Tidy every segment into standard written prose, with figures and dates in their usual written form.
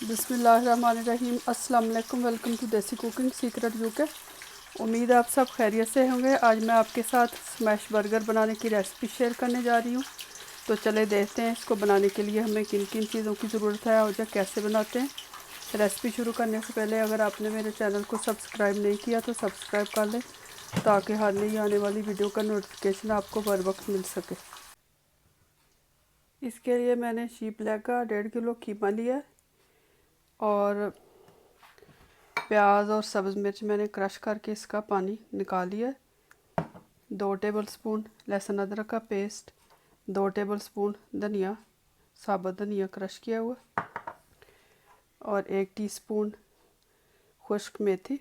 बिस्मिल्लाहिर्रहमानिर्रहीम। अस्सलाम वालेकुम। वेलकम टू देसी कुकिंग सीक्रेट यूके। उम्मीद है आप सब खैरियत से होंगे। आज मैं आपके साथ स्मैश बर्गर बनाने की रेसिपी शेयर करने जा रही हूँ। तो चले देखते हैं इसको बनाने के लिए हमें किन किन चीज़ों की ज़रूरत है और कैसे बनाते हैं। रेसिपी शुरू करने से पहले अगर आपने मेरे चैनल को सब्सक्राइब नहीं किया तो सब्सक्राइब कर लें ताकि हर नई आने वाली वीडियो का नोटिफिकेशन आपको बर वक्त मिल सके। इसके लिए मैंने शीप लेग का 1.5 किलो कीमा लिया है और प्याज और सब्ज़ मिर्च मैंने क्रश करके इसका पानी निकाल लिया है। 2 टेबलस्पून लहसुन अदरक का पेस्ट, 2 टेबलस्पून धनिया, साबुत धनिया क्रश किया हुआ, और 1 टीस्पून खुश्क मेथी,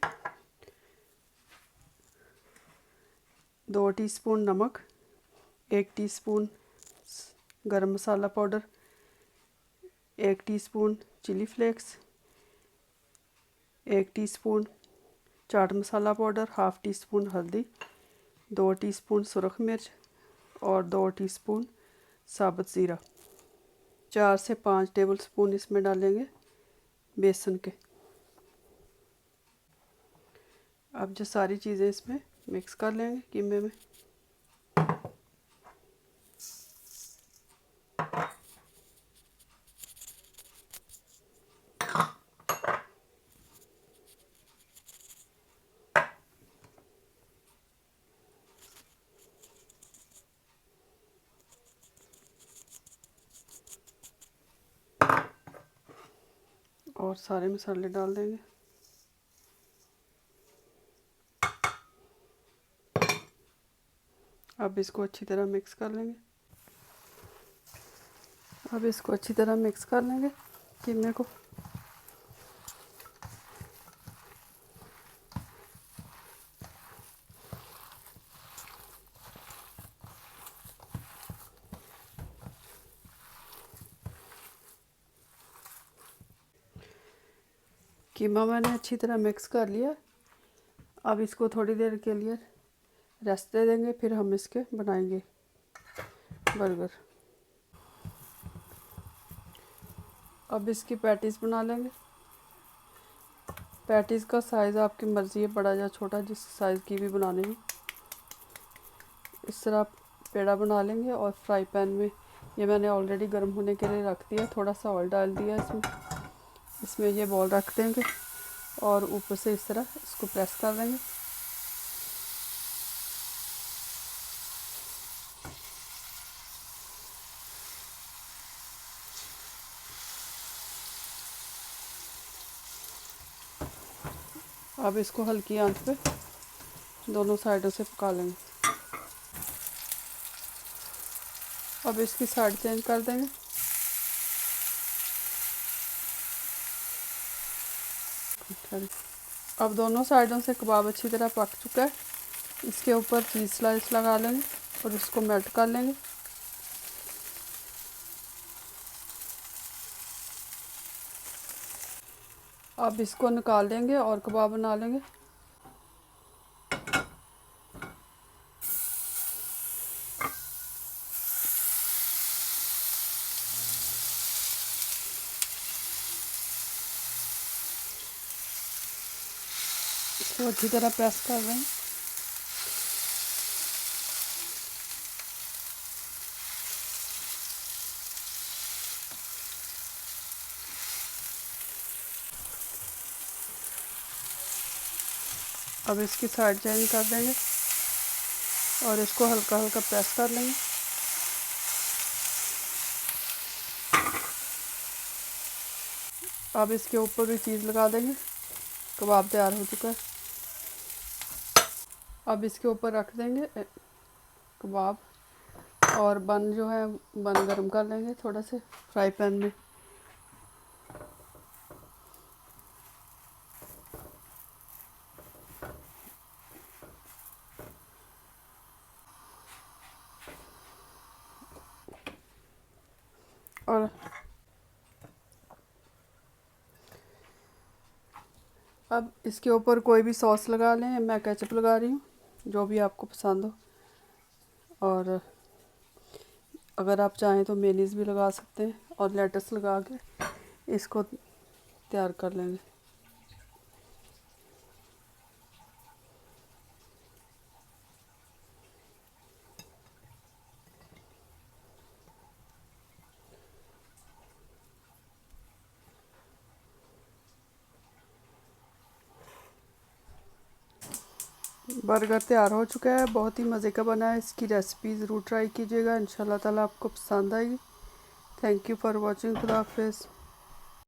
2 टीस्पून नमक, 1 teaspoon garam masala powder, 1 teaspoon chilli flakes, 1 teaspoon chaat masala powder, half teaspoon हल्दी, 2 टीस्पून सुरख मिर्च और 2 टीस्पून साबुत ज़ीरा। 4 से 5 टेबलस्पून इसमें डालेंगे बेसन के। अब जो सारी चीज़ें इसमें मिक्स कर लेंगे कीमे में। और सारे मसाले डाल देंगे। अब इसको अच्छी तरह मिक्स कर लेंगे। अब इसको अच्छी तरह मिक्स कर लेंगे कीमे को। कीमा मैंने अच्छी तरह मिक्स कर लिया। अब इसको थोड़ी देर के लिए रेस्ट दे देंगे, फिर हम इसके बनाएंगे बर्गर। अब इसकी पैटीज़ बना लेंगे। पैटीज़ का साइज़ आपकी मर्ज़ी है, बड़ा या छोटा, जिस साइज़ की भी बनानी है। इस तरह पेड़ा बना लेंगे और फ्राई पैन में ये मैंने ऑलरेडी गर्म होने के लिए रख दिया। थोड़ा सा ऑयल डाल दिया इसमें ये बॉल रख देंगे और ऊपर से इस तरह इसको प्रेस कर देंगे। अब इसको हल्की आंच पे दोनों साइडों से पका लेंगे। अब इसकी साइड चेंज कर देंगे। अब दोनों साइडों से कबाब अच्छी तरह पक चुका है। इसके ऊपर चीज़ स्लाइस लगा लेंगे और इसको मेल्ट कर लेंगे। अब इसको निकाल देंगे और कबाब बना लेंगे। इसको अच्छी तरह प्रेस कर देंगे। अब इसकी साइड चेंज कर देंगे और इसको हल्का हल्का प्रेस कर लेंगे। अब इसके ऊपर भी चीज़ लगा देंगे। कबाब तैयार हो चुका है। अब इसके ऊपर रख देंगे कबाब और बन जो है बन गर्म कर लेंगे थोड़ा से फ्राई पैन में। और अब इसके ऊपर कोई भी सॉस लगा लें। मैं केचप लगा रही हूँ, जो भी आपको पसंद हो। और अगर आप चाहें तो मेयोनीज़ भी लगा सकते हैं और लेटस लगा के इसको तैयार कर लेंगे। बर्गर तैयार हो चुका है, बहुत ही मज़े का बना है। इसकी रेसिपी ज़रूर ट्राई कीजिएगा, इंशाल्लाह ताला आपको पसंद आएगी। Thank you for watching. खुदा हाफिज़।